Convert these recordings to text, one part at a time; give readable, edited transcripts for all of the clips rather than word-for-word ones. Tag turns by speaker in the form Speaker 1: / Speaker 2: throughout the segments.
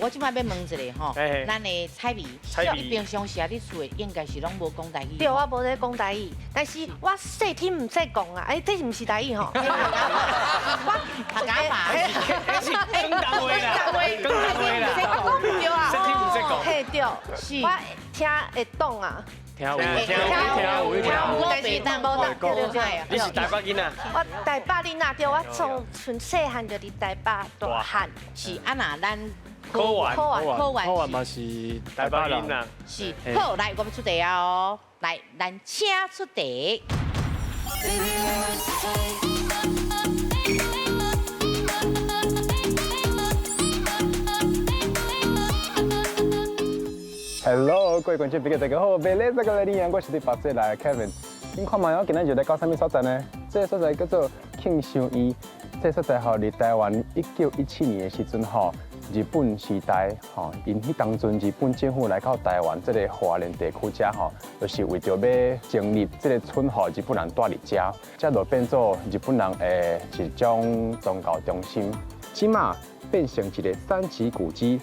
Speaker 1: 我即摆要问一下吼，咱的彩薇，你平常时啊，你厝的应该是拢无讲台语。
Speaker 2: 对，我无在讲台语，但是我细听唔使讲啊，这是唔是台语吼？
Speaker 1: 我客家话，
Speaker 3: 是广东话啦，广东话啦，
Speaker 2: 对啊，
Speaker 3: 细听唔识讲，
Speaker 2: 嘿对，
Speaker 1: 是
Speaker 2: 我听会懂啊。
Speaker 3: 听有，
Speaker 2: 但是但无当对。
Speaker 3: 你是台北囡仔？
Speaker 2: 我台北囡仔对，我从细汉就伫台北大汉。
Speaker 1: 是啊那咱
Speaker 3: 考完
Speaker 4: 嘛是
Speaker 3: 台北囡仔。
Speaker 1: 是好，来我们出题啊哦，来咱请出题。
Speaker 5: Hello， 各位观众朋友大家好，未来这个来领我是第8岁来的 Kevin。恁看嘛，我今日就来到什么所在呢？这个所在叫做庆尚医。这个所在吼，伫台湾1917年的时阵吼，日本时代吼，因迄当阵日本政府来到台湾这个华联地区遮吼，就是为着要成立这个村吼，日本人住伫遮，这就变做日本人的一种宗教中心。即马变成一个3级古迹。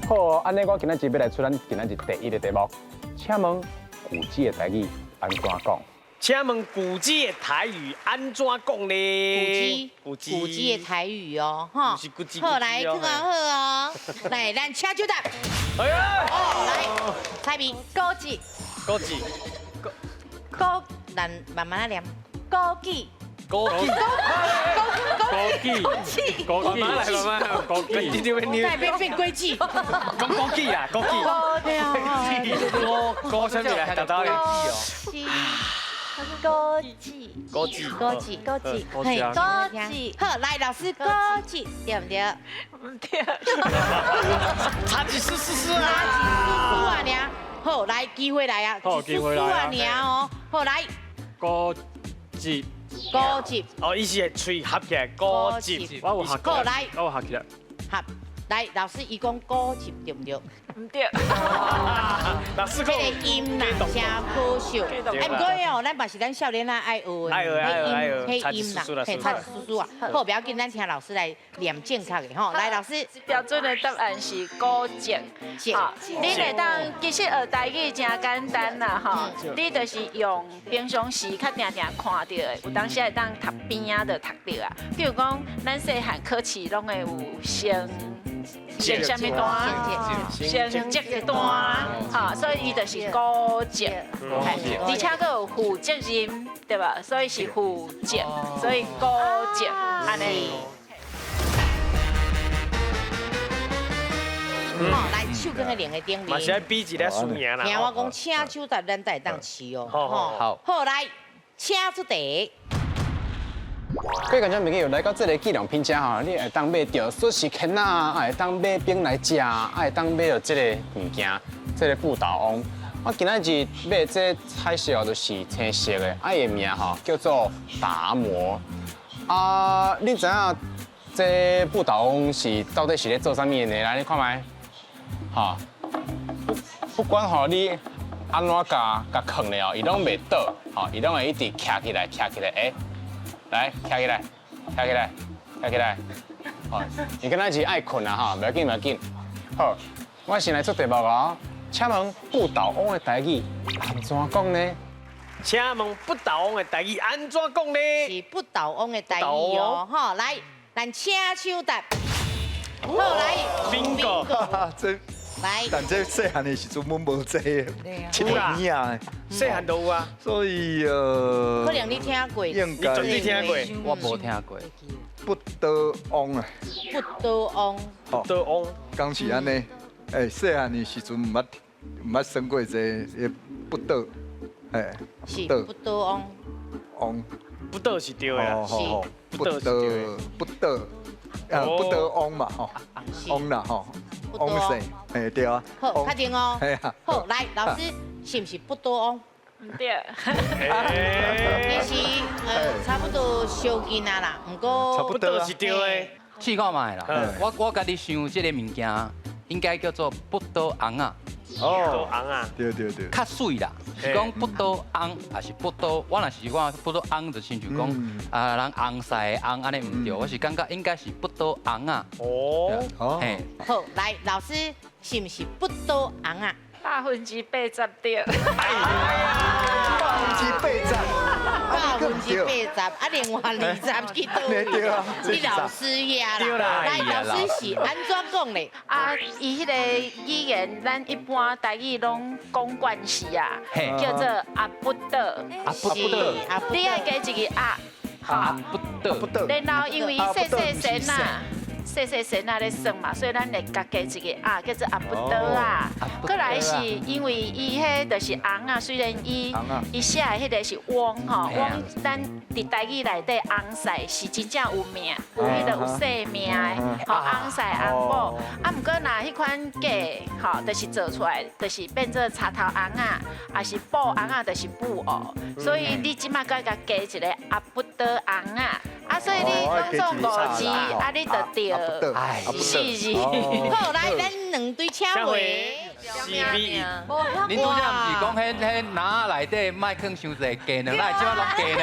Speaker 5: 好，安尼我今仔日要来出咱今仔日第1个题目，请问古迹的台语安怎讲？
Speaker 3: 请问古迹的台语安怎讲呢？
Speaker 1: 古迹的台语哦，哈，好来，听好哦，来，咱请就答。
Speaker 3: 哎呀，
Speaker 1: 来，彩薇，
Speaker 2: 高级，
Speaker 3: 高级，
Speaker 2: 高，
Speaker 1: 咱慢慢来念。
Speaker 2: 高级，
Speaker 3: 高级，
Speaker 4: 枸杞，慢慢来，枸杞，
Speaker 1: 再变规矩。
Speaker 3: 讲枸杞啊，枸杞，
Speaker 1: 对啊，
Speaker 3: 高什么来？大家咧记哦。
Speaker 2: 高级，
Speaker 3: 高级，
Speaker 2: 高级，高级，
Speaker 1: 嘿，
Speaker 2: 高级，
Speaker 1: 好，来，老师，高级，对不对？
Speaker 2: 唔对，
Speaker 3: 差几丝丝啊！
Speaker 1: 啊娘，好，来，机会来啊，
Speaker 4: 机会来啊
Speaker 1: 娘哦，好来，
Speaker 4: 枸杞，
Speaker 1: 高级，
Speaker 3: 哦，伊是喙合起来，高级，
Speaker 4: 我有学起来，我有学起来。
Speaker 1: 合，来，老师伊讲高级对不对？
Speaker 2: 唔对，
Speaker 3: 老师
Speaker 1: 这个音呐，真可惜。哎，不过哦，咱嘛是咱少年啊爱学的，迄音啦，嘿，差叔叔啊。好，不要紧，咱请老师来念正确的吼。来，老师，
Speaker 6: 标准的答案是高级。好，你会当其实学台语真简单啦，吼，你就是用平常时较定定看到的，有当时会当读边啊就读到啊。比如讲，咱细汉考试拢会有升什么单，升级的单，哈，所以伊就是高级，而且佫有负责任，对吧？所以是负责，所以高级安尼。
Speaker 1: 好，来手跟个练个顶
Speaker 3: 嘛是爱比一个输赢啦。
Speaker 1: 听我讲，请手答咱才当试哦。
Speaker 3: 好，
Speaker 1: 好来，请出题。
Speaker 5: 各位观众朋友，来到这个纪念品遮吼，你会当买到寿司圈啊，会当买饼来食，会当买到这个物件，这个布岛翁。我今仔日买这彩色就是青色的，伊的名吼叫做达摩。啊，你知影这布岛翁是到底是咧做啥物的呢？来，你看卖，哈，不管吼你安怎甲藏咧哦，伊拢袂倒，吼，伊拢会一直徛起来，哎。来，站起来，站起来，站起来。好，你跟他是爱困啊哈，不要紧，不要紧。好，我先来出题目哦。请问不倒翁的台语安怎讲呢？
Speaker 3: 请问不倒翁的台语安怎讲呢？
Speaker 1: 是不倒翁的台语哦，吼，来，咱请手答。好来
Speaker 3: ，bingo，
Speaker 7: 这。
Speaker 1: 来，
Speaker 7: 但这细汉的时阵，阮无这个七年啊，
Speaker 3: 细汉都有啊，
Speaker 7: 所以
Speaker 1: 可能你听过，
Speaker 7: 应该
Speaker 3: 你听过，
Speaker 4: 我无听过。
Speaker 7: 不得翁啊，
Speaker 1: 不倒翁，
Speaker 3: 不倒翁，
Speaker 7: 刚是安尼。哎，细汉的时阵毋捌生过这不得，哎，
Speaker 1: 是不倒翁，
Speaker 7: 翁，
Speaker 3: 不倒是对的啦，
Speaker 1: 是
Speaker 7: 不得，不得翁嘛吼，翁啦吼。翁生，哎对啊，
Speaker 1: 好，确定哦。
Speaker 7: 哎呀，
Speaker 1: 好，来，老师是不是不倒翁？
Speaker 6: 唔对，
Speaker 1: 你是差不多小近啊啦，不过
Speaker 3: 不倒是对的。
Speaker 4: 试看卖啦，我家己想这个物件应该叫做不倒翁啊。
Speaker 3: 哦，红啊，
Speaker 7: 对，
Speaker 8: 较水啦，是讲不多红，还是不多？我若是我不多红，就亲像讲啊，人红晒红安尼唔对，我是感觉应该是不多红啊。
Speaker 3: 哦，
Speaker 8: 嘿，
Speaker 1: 好，来，老师是不是不多红啊
Speaker 6: 80%对。
Speaker 7: 8%，？80%，
Speaker 1: 啊，另外20去倒位？你老师呀啦，来，老师是安怎讲嘞？
Speaker 6: 啊，伊迄个语言，咱一般台语拢讲惯势啊，叫做阿不得，
Speaker 8: 啊不得，
Speaker 6: 你爱加一个啊，
Speaker 8: 啊不得，
Speaker 6: 然后因为细神啊。细神啊咧算嘛，所以咱会加一个啊，叫做阿不得啊。过来是因为伊迄就是红啊，虽然伊写的迄个是汪吼，汪咱伫台语内底红晒是真正有名，有迄个有姓名的，吼红晒红某。啊，毋过若迄款假吼，就是做出来，就是变做茶头红啊，还是布红啊，就是布哦。所以你即马该加一个阿不得红啊。啊，所以你讲做5字，啊，你就对，4字。
Speaker 1: 好，来，咱2队车位。
Speaker 3: CB，
Speaker 8: 恁拄则毋是讲迄篮内底莫放伤济鸡卵，咱即摆拢鸡卵。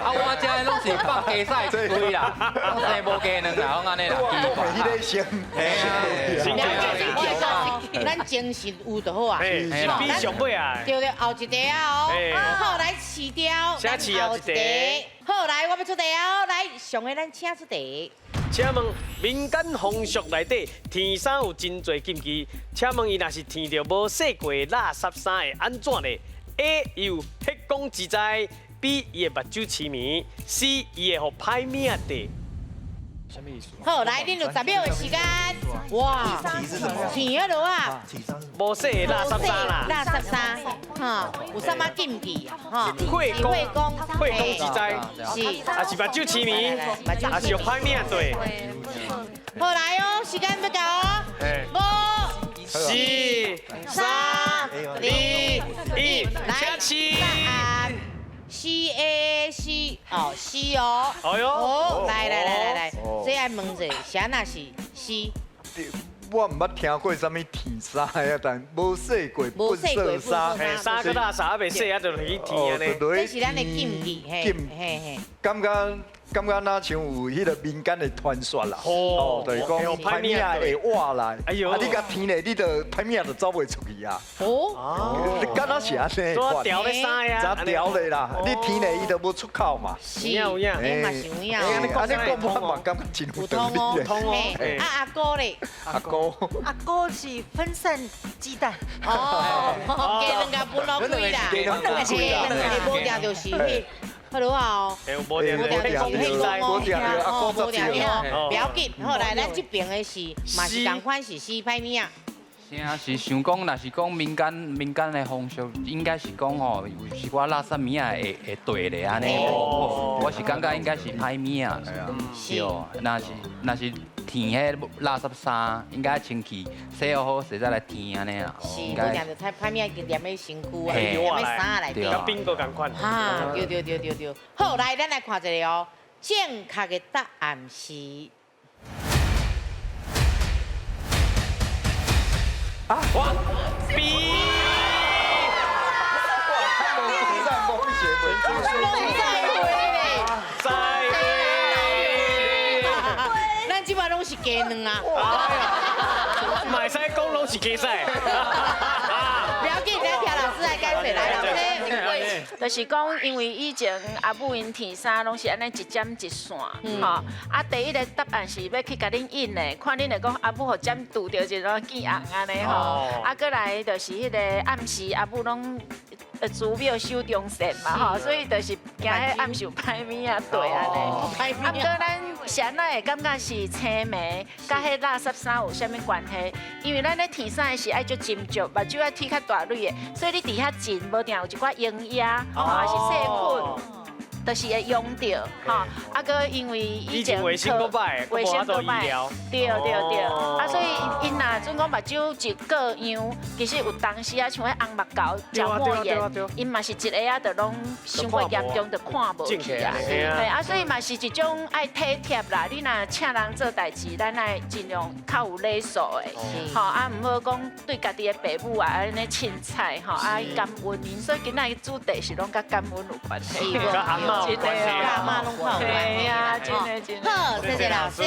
Speaker 8: 啊，我遮拢是放鸡屎一堆啦，拢生无鸡卵啦，讲安尼啦。
Speaker 7: 迄个先，
Speaker 1: 咱精神有就好啊。
Speaker 3: 是比上尾啊。
Speaker 1: 对对，后一题啊哦。好，来试掉。
Speaker 3: 先试后一题。
Speaker 1: 好，来，我要出题哦。来，上个咱请出题。
Speaker 3: 请问民间风俗内底，天衫有真侪禁忌。请问伊若是天着无洗过垃圾衫会安怎呢 ？A. 有血光之灾 ；B. 伊会目睭痴迷 ；C. 伊会互歹名地。什么意思？
Speaker 1: 好，来，恁有10秒的时间。哇，天啊落啊！
Speaker 3: 无洗的垃圾衫啦。
Speaker 1: 垃圾衫，哈，有啥物禁忌？哈，
Speaker 3: 血光之灾，
Speaker 1: 是，
Speaker 3: 还是目睭痴迷，还是有歹名地。
Speaker 1: 好来哦，时间要到哦。5、
Speaker 3: 4、3、2、1，请起。
Speaker 1: C 哦，C 哦。
Speaker 3: 哎呦，
Speaker 1: 好，来，这爱问者，啥那是 C？
Speaker 7: 我唔捌听过啥物天衫啊，但无洗过粪扫衫，
Speaker 3: 衫个垃圾还未洗啊，就去天啊呢。
Speaker 1: 这是咱的禁忌，嘿，
Speaker 7: 感觉那像有迄个民间的传说啦，就是讲歹命会活来，啊你甲天咧，你就歹命就走袂出去啊。哦，敢若是安尼。
Speaker 3: 做条咧衫呀，
Speaker 7: 咋条咧啦？你天咧，伊就无出口嘛。
Speaker 3: 有影，
Speaker 1: 哎嘛是有影。
Speaker 7: 安尼讲我嘛感觉真有道理。
Speaker 3: 通哦。
Speaker 1: 啊阿哥咧？
Speaker 7: 阿哥
Speaker 9: 是分散鸡蛋。
Speaker 1: 哦，鸡两家分落开啦，鸡两家无定就是迄。 Hello 啊！
Speaker 3: 无定
Speaker 1: 不要紧。好来，咱这边的是嘛是同款是4歹名。
Speaker 8: 啥是想讲，若是讲民间的风俗，应该是讲吼，有一寡垃圾名会对咧安尼。我是感觉应该是歹名。对，若是填迄垃圾衫，应该清气洗好势再来填安尼啦。
Speaker 1: 是，无定就太歹名黏喺身躯啊，黏喺衫内底。
Speaker 3: 甲冰个共款。
Speaker 1: 哈，对。好，来，咱来看一个哦。正确的答案是。
Speaker 3: 啊！B。咱即摆拢是鸡卵啊！买使讲拢是鸡屎。不要紧，咱听老师来解释来，老师。
Speaker 6: 就是讲，因为以前阿母因填衫拢是安尼一针一线，吼。啊，第一个答案是要去甲恁印的，看恁来讲阿母互针拄着就拢见红安尼吼。啊，过来就是迄个暗时阿母拢。 祖庙守中神嘛吼，所以就是惊迄暗时有歹物啊对安尼。啊，不过咱谁那会感觉是青梅，甲迄垃圾衫有啥物关系？因为咱咧填衫是爱足斟酌，目睭爱剃较大蕊的，所以你伫遐浸无定有一寡营养，吼，还是细菌。就是会用到，哈，啊个因为以前
Speaker 3: 卫生够歹，
Speaker 6: 卫生够
Speaker 3: 医疗，
Speaker 6: 对，啊所以因若准讲目睭一个样，其实有当时啊像迄红目膏、角膜炎，因嘛是一个啊，就拢伤过严重，就看无去啊，对啊，所以嘛是一种爱体贴啦，你若请人做代志，咱爱尽量较有礼数的，吼啊，唔好讲对家己的父母啊安尼凊彩吼，啊感恩因，所以今仔主题是拢甲感恩有关系，
Speaker 3: 跟阿嬷有关系，
Speaker 1: 阿嬷拢看有关系。
Speaker 6: 对呀，真的。
Speaker 1: 好，谢谢老师。